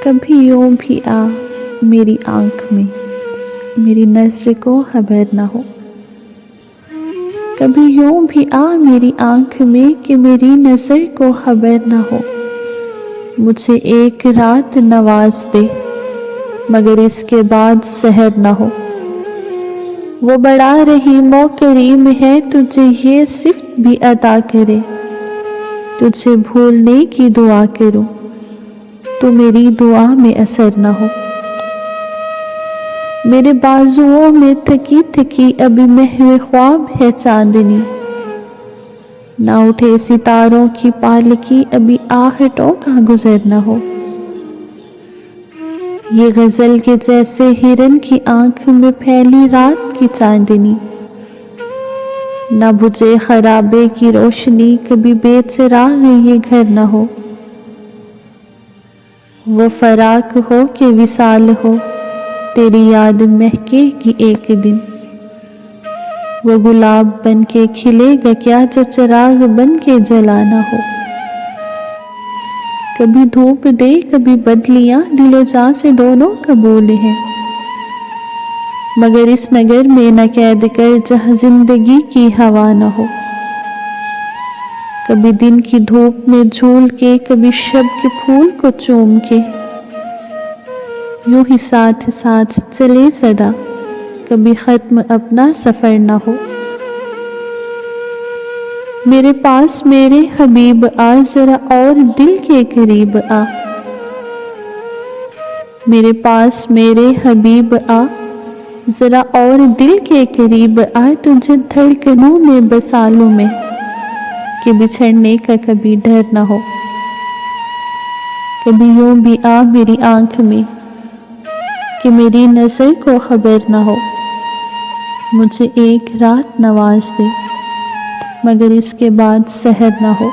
कभी यूं भी आ मेरी आँख में, मेरी नज़र को खबर न हो। कभी यूं भी आ मेरी आँख में कि मेरी नज़र को खबर न हो। मुझे एक रात नवाज दे मगर इसके बाद सहर न हो। वो बड़ा रहीमो करीम है, तुझे ये सिफ़त भी अता करे। तुझे भूलने की दुआ करूं तो मेरी दुआ में असर न हो। मेरे बाजुओं में थकी थकी अभी महवे ख्वाब है चांदनी। ना उठे सितारों की पालकी, अभी आहटों का गुजर न हो। ये गज़ल के जैसे हिरन की आँख में फैली रात की चांदनी। ना बुझे खराबे की रोशनी, कभी बेचराग ये घर न हो। वो फराक हो के विसाल हो, तेरी याद महकेगी एक दिन। वो गुलाब बन के खिलेगा क्या जो चिराग बन के जलाना हो। कभी धूप दे कभी बदलियां, दिलो जान से दोनों कबूल हैं। मगर इस नगर में न कैद कर जहाँ जिंदगी की हवा न हो। कभी दिन की धूप में झूल के, कभी शब के फूल को चूम के, यूं ही साथ साथ चले सदा, कभी खत्म अपना सफर न हो। मेरे पास मेरे हबीब आ, जरा और दिल के करीब आ। मेरे पास मेरे हबीब आ, जरा और दिल के करीब आ। तुझे धड़कनों में बसा लूं मैं, कि बिछड़ने का कभी डर न हो। कभी यूं भी आ मेरी आँख में कि मेरी नज़र को खबर न हो। मुझे एक रात नवाज दे मगर इसके बाद सहर न हो।